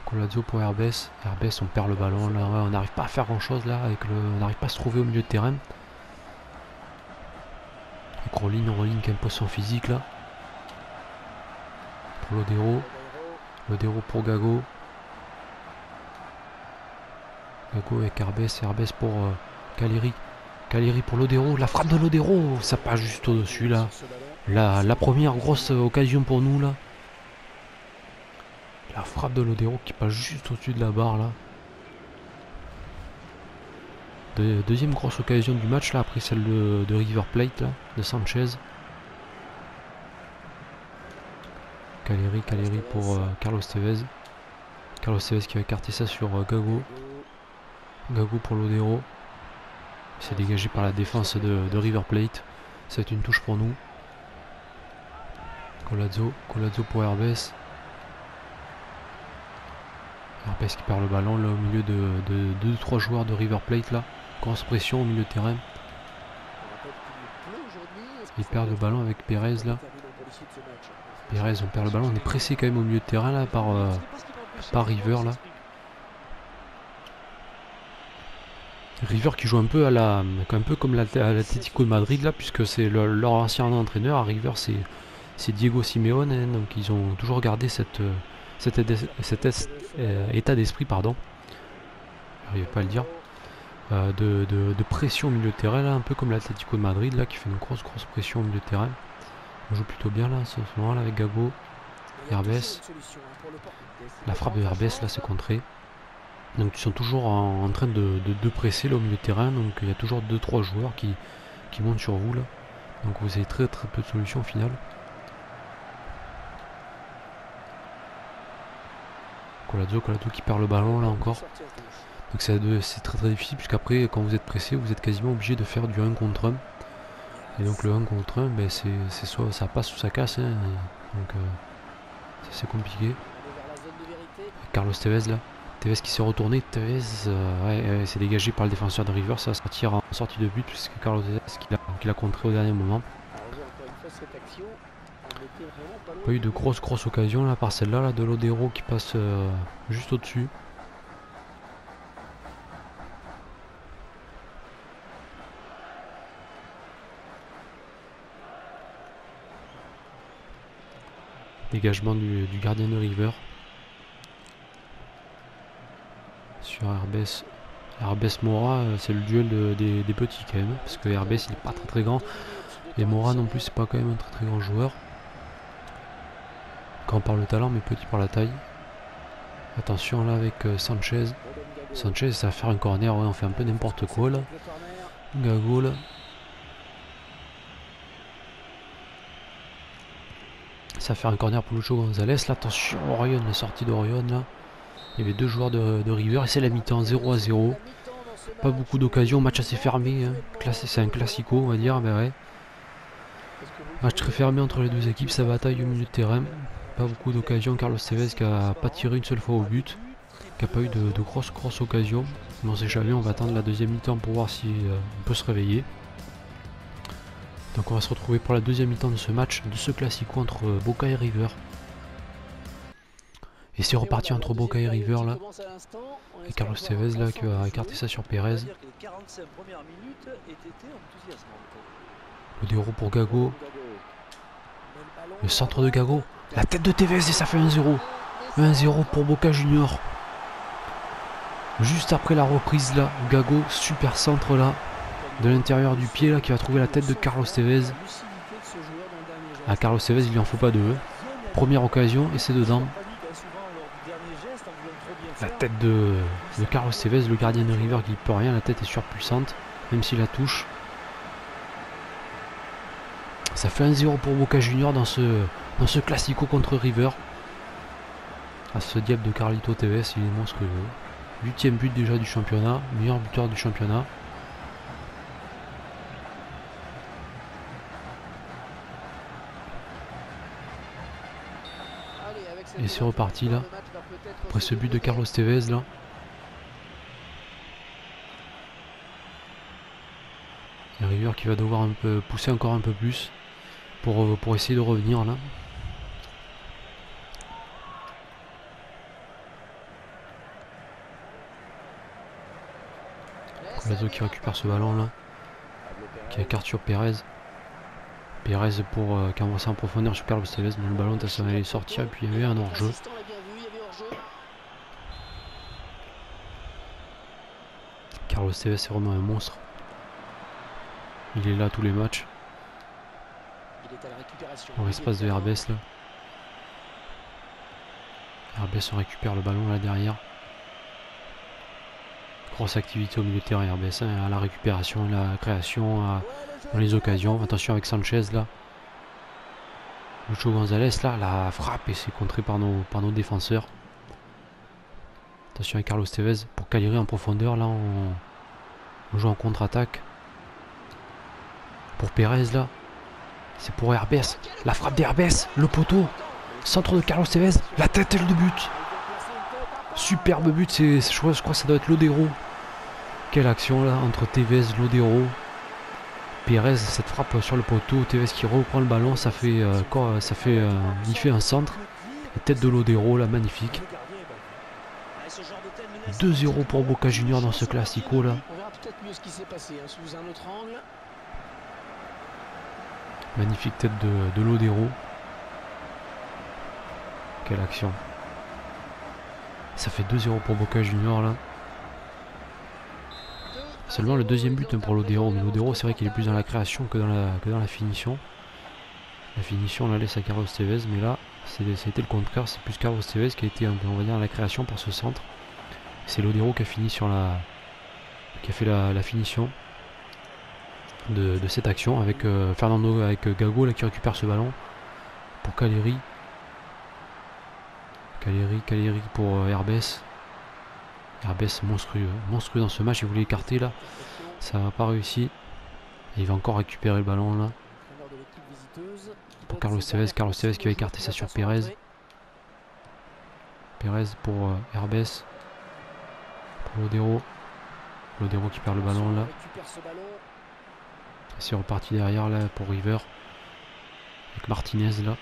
Speaker 1: Collazo pour Herbes. Herbes, on perd le ballon là. Ouais, on n'arrive pas à faire grand chose là. On n'arrive pas à se trouver au milieu de terrain. Avec Rolin qui impose son physique là. Pour Lodero. Lodero pour Gago. Gago avec Herbes pour Caleri. Caleri pour Lodero. La frappe de Lodero, ça passe juste au-dessus là. La première grosse occasion pour nous là. La frappe de Lodero qui passe juste au-dessus de la barre là. Deuxième grosse occasion du match là, après celle de River Plate là, de Sanchez. Caleri pour Carlos Tevez. Carlos Tevez qui va écarter ça sur Gago. Gago pour Lodero. C'est dégagé par la défense de River Plate. Ça va être une touche pour nous. Collazo pour Herbes. Herbes qui perd le ballon là au milieu de 2-3 joueurs de River Plate là. Grosse pression au milieu de terrain. Il perd le ballon avec Perez là. Perez, on perd le ballon. On est pressé quand même au milieu de terrain là par River là. River qui joue un peu comme l'Atlético de Madrid là, puisque c'est leur ancien entraîneur à River, c'est Diego Simeone, hein, donc ils ont toujours gardé cet état d'esprit, pardon, j'arrive pas à le dire, de pression au milieu de terrain là, un peu comme l'Atlético de Madrid là, qui fait une grosse pression au milieu de terrain. On joue plutôt bien là, ce moment là avec Gago, Herbes. La frappe de Herbes là, c'est contré. Donc ils sont toujours en train de presser là, au milieu de terrain, donc il y a toujours 2-3 joueurs qui montent sur vous là. Donc vous avez très peu de solutions au final. Collazo qui perd le ballon là encore. Donc c'est très difficile, puisqu'après quand vous êtes pressé, vous êtes quasiment obligé de faire du 1 contre 1. Et donc le 1 contre 1, ben c'est soit ça passe ou ça casse, hein. Donc c'est compliqué. Carlos Tevez là. Tevez qui s'est retourné, Tevez s'est dégagé par le défenseur de River, ça va sortir en sortie de but puisque Carlos Tevez qui l'a contré au dernier moment.
Speaker 2: cette action. On était vraiment pas loin
Speaker 1: Pas eu
Speaker 2: du
Speaker 1: de
Speaker 2: but.
Speaker 1: grosses occasions là par celle-là là, de Lodero qui passe juste au-dessus. Dégagement du gardien de River. Sur Herbès Mora, c'est le duel des petits quand même. Parce que Herbès il est pas très grand. Et Mora non plus c'est pas quand même un très grand joueur. Grand par le talent mais petit par la taille. Attention là avec Sanchez. Sanchez ça va faire un corner, ouais, on fait un peu n'importe quoi là. Gago là. Ça va faire un corner pour Lucho Gonzalez. Là attention Orion, la sortie d'Orion là. Il y avait deux joueurs de River et c'est la mi-temps 0-0. Pas beaucoup d'occasions, match assez fermé. Hein. C'est un classico on va dire, mais ouais. Match très fermé entre les deux équipes, ça bataille au milieu de terrain. Pas beaucoup d'occasions, Carlos Tevez qui a pas tiré une seule fois au but. Qui a pas eu de grosses occasions. Mais on sait jamais, on va attendre la deuxième mi-temps pour voir si on peut se réveiller. Donc on va se retrouver pour la deuxième mi-temps de ce match, de ce classico entre Boca et River. Et c'est reparti entre Boca et River là. Et Carlos Tevez là qui va écarter ça sur Pérez. Le déroul pour Gago. Le centre de Gago. La tête de Tevez et ça fait 1-0. 1-0 pour Boca Junior. Juste après la reprise là, Gago, super centre là. De l'intérieur du pied là qui va trouver la tête de Carlos Tevez. Ah, Carlos Tevez il lui en faut pas deux. Première occasion et c'est dedans. La tête de Carlos Tevez, le gardien de River qui peut rien, la tête est surpuissante, même s'il la touche. Ça fait 1-0 pour Boca Junior dans ce classico contre River. Ah, ce diable de Carlito Tevez, il est monstrueux. 8ème but déjà du championnat, meilleur buteur du championnat. Et c'est reparti là. Après ce but de Carlos Tevez là. Il y a River qui va devoir un peu pousser encore un peu plus pour essayer de revenir là. Colazo qui récupère ce ballon là. Qui écarte sur Pérez. Pérez qui envoie ça en profondeur sur Carlos Tevez, mais le ballon ça allait sortir et puis il y avait un hors-jeu. Carlos Tevez c'est vraiment un monstre. Il est là tous les matchs. En l'espace de Herbès là. Herbès on récupère le ballon là derrière. Grosse activité au milieu de terrain Herbès, hein, à la récupération, à la création, dans les occasions. Attention avec Sanchez là. Lucho Gonzalez là, la frappe et c'est contré par nos défenseurs. Attention avec Carlos Tevez pour Caleri en profondeur là, on joue en contre-attaque. Pour Pérez là, c'est pour Herbès, la frappe d'Herbès, le poteau, centre de Carlos Tevez, la tête et le but. Superbe but, je crois que ça doit être Lodero. Quelle action là entre Tevez, Lodero, Pérez, cette frappe sur le poteau, Tevez qui reprend le ballon, il fait un centre. La tête de Lodero là, magnifique. 2-0 pour Boca Junior dans ce classico là.
Speaker 2: On verra peut-être mieux ce qui s'est passé sous un autre angle.
Speaker 1: Magnifique tête de Lodero. Quelle action. Ça fait 2-0 pour Boca Junior là. Seulement le deuxième but pour Lodero. Mais Lodero c'est vrai qu'il est plus dans la création que dans la finition. La finition on la laisse à Carlos Tevez. Mais là c'était le contraire. C'est plus Carlos Tevez qui a été on va dire dans la création pour ce centre. C'est Lodero qui a fini qui a fait la finition de cette action avec Fernando, avec Gago là, qui récupère ce ballon pour Caleri. Caleri pour Herbès. Herbès monstrueux dans ce match, il voulait écarter là, ça n'a pas réussi. Et il va encore récupérer le ballon là. Pour Carlos Tevez qui va écarter ça sur Pérez. Pérez pour Herbès. Pour Lodero. Lodero qui perd le ballon là. C'est reparti derrière là pour River. avec Martinez là.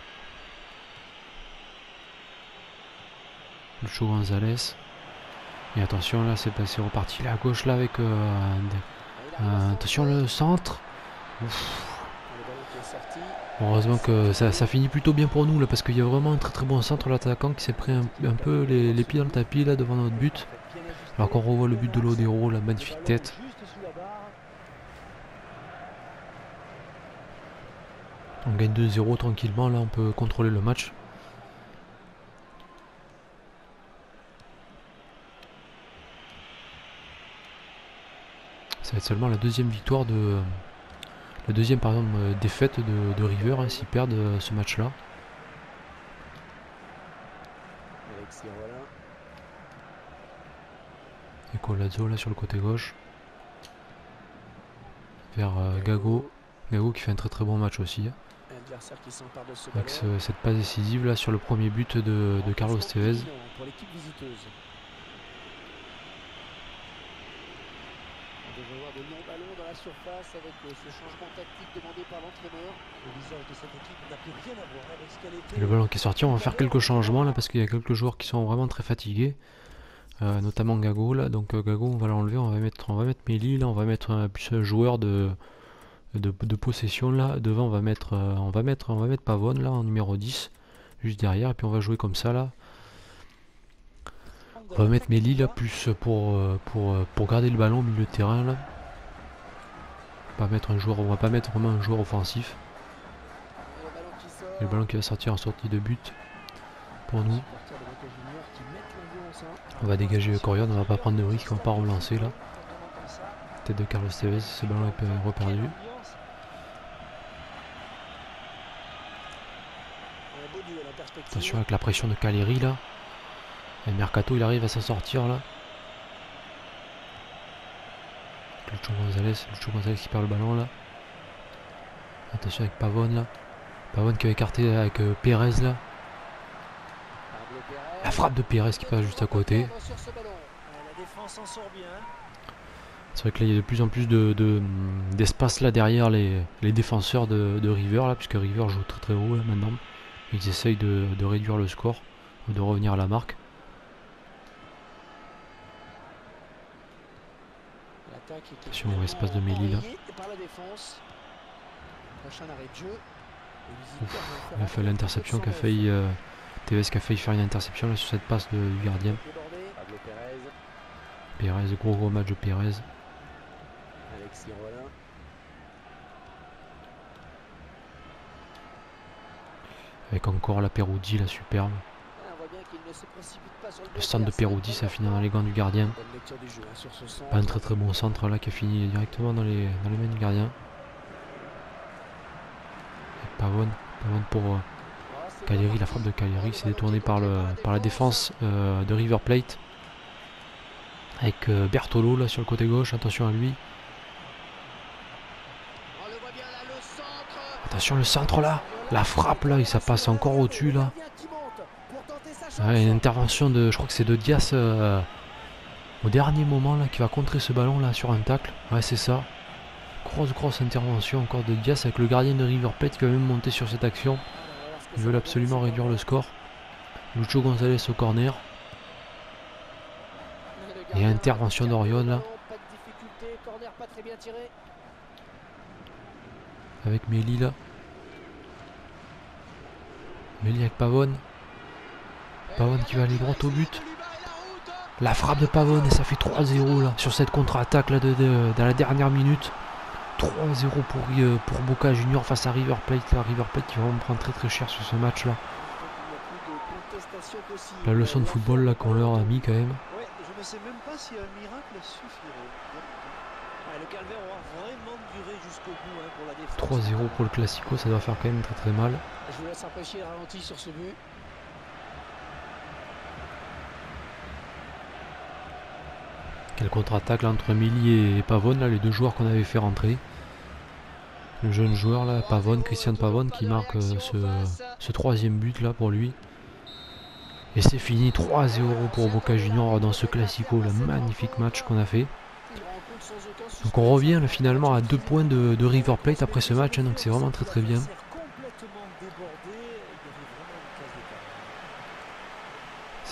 Speaker 1: Lucho Gonzalez. Et attention là, c'est reparti là à gauche là avec attention le centre. Ouf. Heureusement que ça finit plutôt bien pour nous là, parce qu'il y a vraiment un très bon centre, l'attaquant qui s'est pris un peu les pieds dans le tapis là devant notre but. Alors qu'on revoit le but de Lodero, la magnifique tête. On gagne 2-0 tranquillement, là on peut contrôler le match. Ça va être seulement la deuxième victoire de... La deuxième par exemple défaite de River hein, s'ils perdent ce match là. Et Colazzo là sur le côté gauche. Vers Gago. Gago qui fait un très bon match aussi. Avec cette passe décisive là sur le premier but de Carlos Tevez.
Speaker 2: De longs ballons dans la surface avec ce changement tactique demandé par l'entraîneur. Le visage de cette équipe n'a plus rien à voir avec ce qu'elle était.
Speaker 1: Le ballon qui est sorti, on va faire quelques changements là parce qu'il y a quelques joueurs qui sont vraiment très fatigués. Notamment Gago là. Donc Gago on va l'enlever, on va mettre Méli là, on va mettre plus un joueur de possession là. Devant on va mettre Pavone là en numéro 10. Juste derrière, et puis on va jouer comme ça là. On va mettre Méli là plus pour garder le ballon au milieu de terrain là. On va pas mettre vraiment un joueur offensif. Et le ballon qui va sortir en sortie de but pour nous. On va dégager Corion, on va pas prendre de risque, on va pas relancer là. Tête de Carlos Tevez, ce ballon est reperdu. Attention avec la pression de Caleri là. Et Mercato il arrive à s'en sortir là. Lucho Gonzalez qui perd le ballon là. Attention avec Pavone là. Pavone qui va écarter avec Pérez là. La frappe de Pérez qui passe juste à côté. C'est vrai que là il y a de plus en plus d'espace là derrière les défenseurs de River là, puisque River joue très haut là maintenant. Ils essayent de réduire le score, de revenir à la marque. Attention au espace de Méli là. Il a fait l'interception qu'a failli Tevez qui a failli faire une interception là sur cette passe du gardien. Pérez, gros match de Pérez. Avec encore la Perroudi, la superbe. Le centre de Perroudi, ça finit dans les gants du gardien. Pas un très bon centre là qui a fini directement dans les mains du gardien. Et Pavone pour Caleri, la frappe de Caleri, c'est détourné par la défense de River Plate. Avec Bertolo là sur le côté gauche, attention à lui. Attention le centre là, la frappe là, et ça passe encore au-dessus là. Ouais, une intervention de, je crois que c'est de Diaz au dernier moment là qui va contrer ce ballon là sur un tacle. Ouais c'est ça. Grosse intervention encore de Diaz avec le gardien de River Plate qui va même monter sur cette action. Ils veulent absolument réduire le score. Lucho Gonzalez au corner. Et intervention d'Orion là. Avec Méli là. Méli avec Pavone. Pavone qui va aller droit au but. La frappe de Pavone et ça fait 3-0 là sur cette contre-attaque là dans la dernière minute. 3-0 pour Boca Junior face à River Plate. La River Plate qui va me prendre très cher sur ce match là. La leçon de football là qu'on leur a mis quand même.
Speaker 2: Je ne sais même pas si un miracle suffirait. Le calvaire aura vraiment duré jusqu'au bout pour la défense.
Speaker 1: 3-0 pour le Classico, ça doit faire quand même très mal.
Speaker 2: Je vous laisse apprécier le ralenti sur ce but.
Speaker 1: Quel contre-attaque là entre Méli et Pavone, là, les deux joueurs qu'on avait fait rentrer. Le jeune joueur là, Pavone, Christian Pavone qui marque ce troisième but là pour lui. Et c'est fini, 3-0 pour Boca Junior dans ce Classico, le magnifique match qu'on a fait. Donc on revient là, finalement à 2 points de River Plate après ce match, donc c'est vraiment très bien.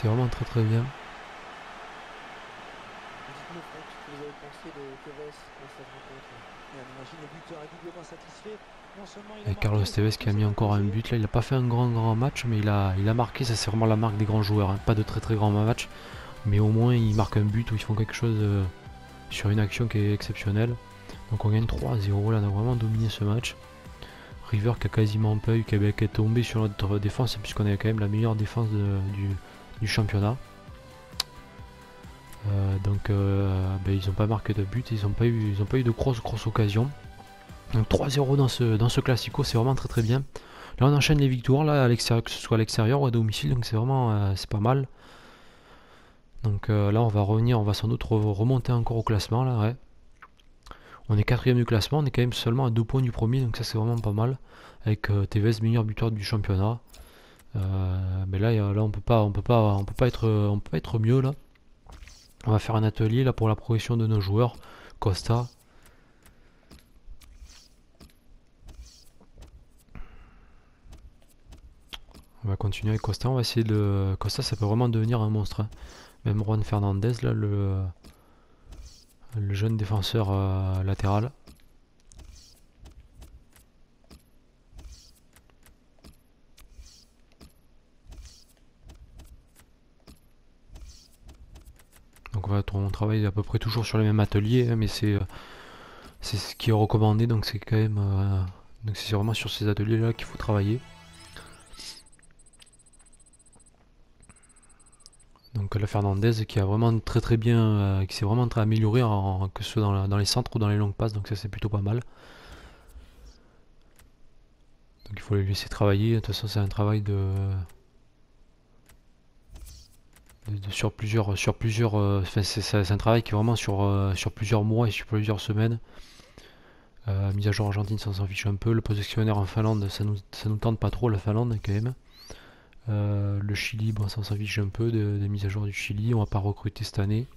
Speaker 1: C'est vraiment très très bien.
Speaker 2: Dites-nous, Franck, ce que vous avez pensé de Tevez dans cette rencontre. Et on imagine le buteur est doublement satisfait. Non seulement il a
Speaker 1: Et
Speaker 2: marqué,
Speaker 1: Carlos
Speaker 2: mais
Speaker 1: Tevez
Speaker 2: surtout
Speaker 1: qui a mis
Speaker 2: s'est
Speaker 1: encore un
Speaker 2: imposé.
Speaker 1: but. Là, il n'a pas fait un grand match, mais il a marqué. Ça, c'est vraiment la marque des grands joueurs, hein. Pas de très grands matchs, mais au moins ils marquent un but ou ils font quelque chose sur une action qui est exceptionnelle. Donc on gagne 3-0. Là, on a vraiment dominé ce match. River qui a quasiment pas eu, qui est tombé sur notre défense, puisqu'on avait quand même la meilleure défense du championnat. Ils n'ont pas marqué de but, ils n'ont pas eu de grosses occasions. Donc 3-0 dans ce classico, c'est vraiment très très bien. Là on enchaîne les victoires, là, à l'extérieur, que ce soit à l'extérieur ou à domicile, donc c'est vraiment c'est pas mal. Donc là on va revenir, on va sans doute remonter encore au classement là, ouais. On est 4ème du classement, on est quand même seulement à 2 points du premier, donc ça c'est vraiment pas mal. Avec Tevez meilleur buteur du championnat. Mais là on peut pas être mieux là. On va faire un atelier là pour la progression de nos joueurs. Costa. On va continuer avec Costa, on va essayer de... Costa ça peut vraiment devenir un monstre, hein. Même Juan Fernandez là, le jeune défenseur latéral. Donc on travaille à peu près toujours sur le même atelier, hein, mais c'est ce qui est recommandé, donc c'est quand même... donc c'est vraiment sur ces ateliers là qu'il faut travailler. Donc la Fernandez qui a vraiment très bien, qui s'est vraiment très amélioré, que ce soit dans les centres ou dans les longues passes, donc ça c'est plutôt pas mal. Donc il faut les laisser travailler. De toute façon c'est un travail sur plusieurs, c'est un travail qui est vraiment sur plusieurs mois et sur plusieurs semaines. Mise à jour Argentine, ça s'en fiche un peu. Le positionnaire en Finlande, ça nous tente pas trop, la Finlande quand même. Le Chili, bon, ça s'en fiche un peu des mises à jour du Chili. On va pas recruter cette année.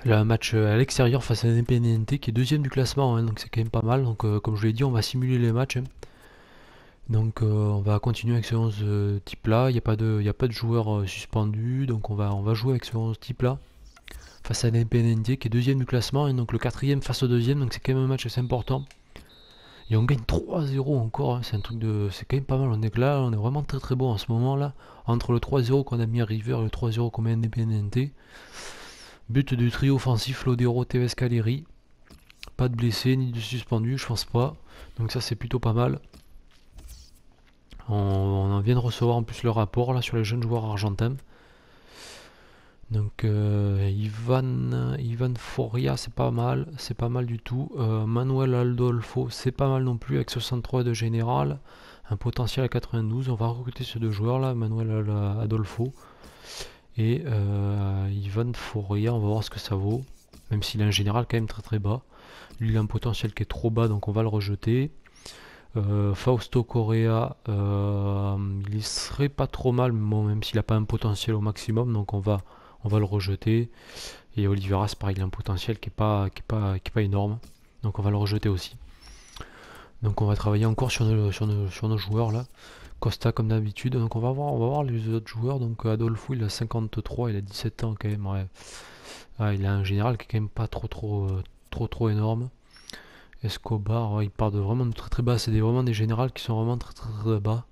Speaker 1: Là, un match à l'extérieur face à Independiente qui est deuxième du classement, hein, donc c'est quand même pas mal. Donc, comme je l'ai dit, on va simuler les matchs, hein. Donc, on va continuer avec ce 11 type là. Il n'y a pas de joueurs suspendus, donc on va jouer avec ce 11 type là face à Independiente qui est deuxième du classement, et donc le quatrième face au deuxième, donc c'est quand même un match assez important. Et on gagne 3-0 encore, hein. C'est un truc de. C'est quand même pas mal. On est là, on est vraiment très bon en ce moment là. Entre le 3-0 qu'on a mis à River et le 3-0 qu'on met à Independiente. But du trio offensif Lodero, Tevez, Caleri. Pas de blessés ni de suspendus, je pense pas. Donc ça c'est plutôt pas mal. On vient de recevoir en plus le rapport là sur les jeunes joueurs argentins. Donc Ivan Foria c'est pas mal du tout. Manuel Adolfo c'est pas mal non plus avec 63 de général, un potentiel à 92. On va recruter ces deux joueurs là, Manuel Adolfo et Ivan Foria, on va voir ce que ça vaut. Même s'il a un général quand même très bas. Lui il a un potentiel qui est trop bas, donc on va le rejeter. Fausto Correa, il serait pas trop mal, mais bon, même s'il a pas un potentiel au maximum, donc on va le rejeter. Et Oliveira, c'est pareil, il a un potentiel qui est pas énorme, donc on va le rejeter aussi. Donc on va travailler encore sur nos joueurs là. Costa comme d'habitude, donc on va voir les autres joueurs. Donc Adolfo il a 53, il a 17 ans quand même, ouais. Ah, il a un général qui est quand même pas trop énorme. Escobar, ouais, il part de vraiment de très bas, c'est vraiment des générales qui sont vraiment très bas.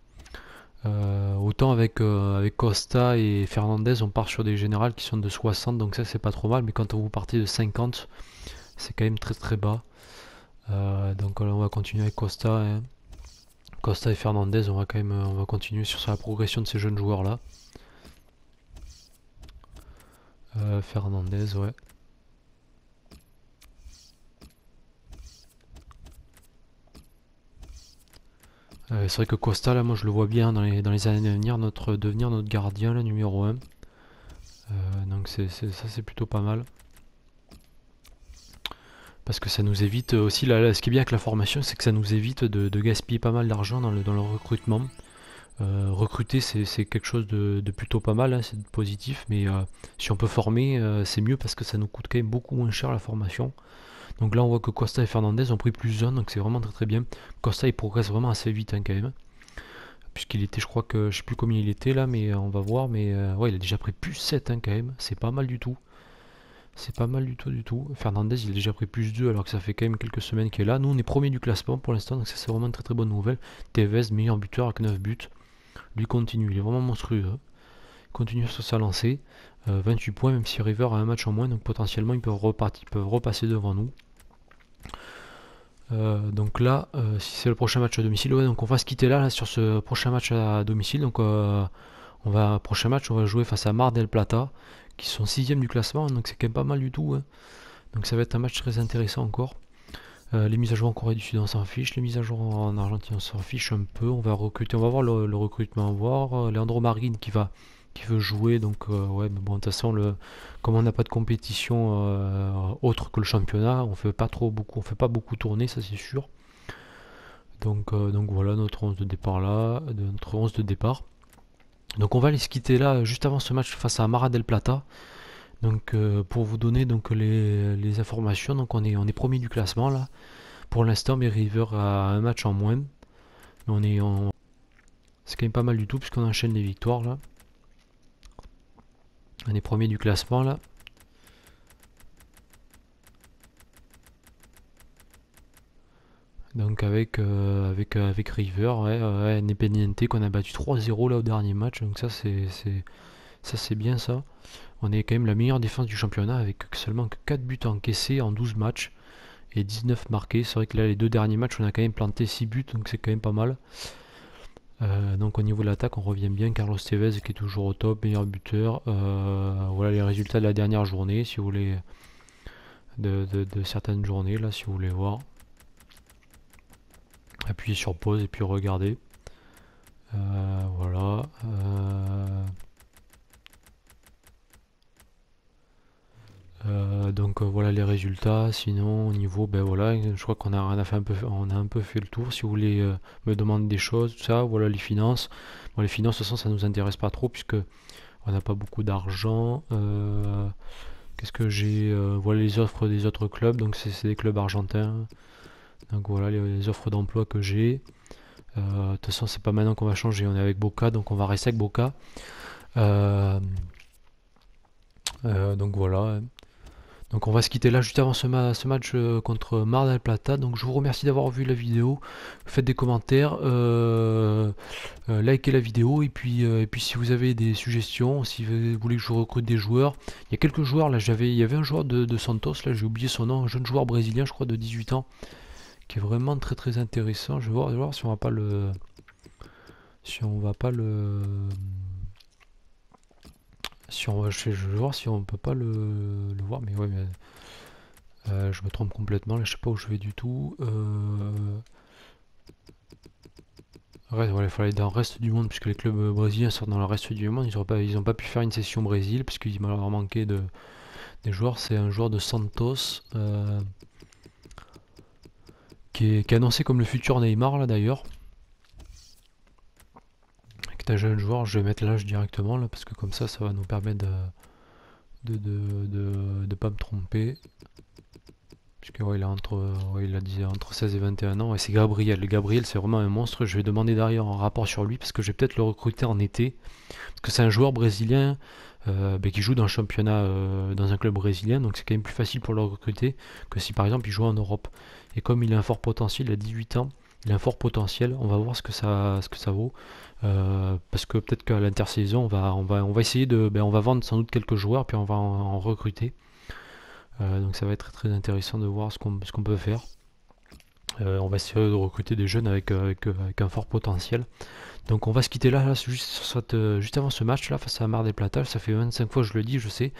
Speaker 1: Autant avec Costa et Fernandez, on part sur des générales qui sont de 60, donc ça c'est pas trop mal, mais quand vous partez de 50, c'est quand même très bas. Donc là, on va continuer avec Costa, hein. Costa et Fernandez, on va continuer sur la progression de ces jeunes joueurs là. Fernandez, ouais. C'est vrai que Costa, là, moi je le vois bien dans les années à venir, devenir notre gardien, là, numéro 1. Donc ça c'est plutôt pas mal. Parce que ça nous évite aussi, ce qui est bien avec la formation, c'est que ça nous évite de gaspiller pas mal d'argent dans le recrutement. Recruter c'est quelque chose de plutôt pas mal, hein, c'est positif, mais si on peut former, c'est mieux parce que ça nous coûte quand même beaucoup moins cher la formation. Donc là on voit que Costa et Fernandez ont pris plus 1, donc c'est vraiment très bien. Costa il progresse vraiment assez vite, hein, quand même. puisqu'il était, je crois que, je sais plus combien il était là, mais on va voir, mais ouais, il a déjà pris plus 7 hein, quand même, c'est pas mal du tout. C'est pas mal du tout. Fernandez, il a déjà pris plus 2 alors que ça fait quand même quelques semaines qu'il est là. Nous, on est premier du classement pour l'instant, donc ça c'est vraiment une très bonne nouvelle. Tevez, meilleur buteur avec 9 buts. Lui continue, il est vraiment monstrueux. Hein. Il continue sur sa lancée. 28 points, même si River a un match en moins, donc potentiellement ils peuvent repasser devant nous. Donc là, si c'est le prochain match à domicile, ouais, donc on va se quitter là sur ce prochain match à domicile. Donc prochain match, on va jouer face à Mar del Plata, qui sont 6ème du classement, donc c'est quand même pas mal du tout. Hein. Donc ça va être un match très intéressant encore. Les mises à jour en Corée du Sud, on s'en fiche. Les mises à jour en Argentine, on s'en fiche un peu. On va recruter, on va voir le recrutement, on va voir Leandro Marin qui veut jouer. Donc ouais, mais bon, de toute façon, comme on n'a pas de compétition autre que le championnat, on fait pas beaucoup tourner, ça c'est sûr. Donc voilà notre 11 de départ là, notre 11 de départ. Donc on va aller se quitter là juste avant ce match face à Mar del Plata. Donc pour vous donner donc les informations, donc on est premier du classement là. Pour l'instant, mais River a un match en moins. Mais c'est quand même pas mal du tout puisqu'on enchaîne les victoires là. On est premier du classement là. Donc avec River, ouais, Independiente qu'on a battu 3-0 là au dernier match. Donc ça c'est bien ça. On est quand même la meilleure défense du championnat avec seulement 4 buts encaissés en 12 matchs et 19 marqués. C'est vrai que là les deux derniers matchs on a quand même planté 6 buts donc c'est quand même pas mal. Donc au niveau de l'attaque on revient bien. Carlos Tevez qui est toujours au top, meilleur buteur. Voilà les résultats de la dernière journée si vous voulez, de certaines journées là si vous voulez voir. Appuyez sur pause et puis regardez. Voilà. Donc voilà les résultats. Sinon au niveau, ben voilà, je crois qu'on a fait on a un peu fait le tour. Si vous voulez me demander des choses, tout ça, voilà les finances. Bon, les finances, de toute façon, ça nous intéresse pas trop puisque on n'a pas beaucoup d'argent. Qu'est-ce que j'ai voilà les offres des autres clubs. Donc c'est des clubs argentins. Donc voilà les offres d'emploi que j'ai. De toute façon, c'est pas maintenant qu'on va changer. On est avec Boca, donc on va rester avec Boca. Donc voilà. Donc on va se quitter là juste avant ce match contre Mar del Plata. Donc je vous remercie d'avoir vu la vidéo. Faites des commentaires, likez la vidéo et puis si vous avez des suggestions, si vous voulez que je recrute des joueurs, il y a quelques joueurs là. Il y avait un joueur de Santos là, j'ai oublié son nom, un jeune joueur brésilien, je crois de 18 ans, qui est vraiment très intéressant. Je vais voir si on va pas le je vais voir si on peut pas le voir, mais ouais, mais je me trompe complètement, là je sais pas où je vais du tout. Ouais, voilà, il fallait aller dans le reste du monde, puisque les clubs brésiliens sortent dans le reste du monde, ils ont pas pu faire une session Brésil, puisqu'il m'a leur manqué des joueurs. C'est un joueur de Santos qui est annoncé comme le futur Neymar là d'ailleurs. Un jeune joueur, je vais mettre l'âge directement là parce que comme ça va nous permettre de pas me tromper. Puisque ouais, il a dit entre 16 et 21 ans. Et c'est Gabriel. Gabriel c'est vraiment un monstre. Je vais demander derrière un rapport sur lui parce que je vais peut-être le recruter en été. Parce que c'est un joueur brésilien qui joue dans le championnat dans un club brésilien. Donc c'est quand même plus facile pour le recruter que si par exemple il joue en Europe. Et comme il a un fort potentiel, il a 18 ans. Il a un fort potentiel, on va voir ce que ça vaut. Parce que peut-être qu'à l'intersaison, on va essayer on va vendre sans doute quelques joueurs, puis on va en recruter. Donc ça va être très intéressant de voir ce qu'on peut faire. On va essayer de recruter des jeunes avec un fort potentiel. Donc on va se quitter là juste avant ce match là face à Mar del Plata. Ça fait 25 fois que je le dis, je sais.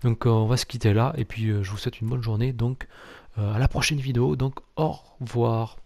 Speaker 1: Donc on va se quitter là et puis je vous souhaite une bonne journée. Donc à la prochaine vidéo. Donc au revoir.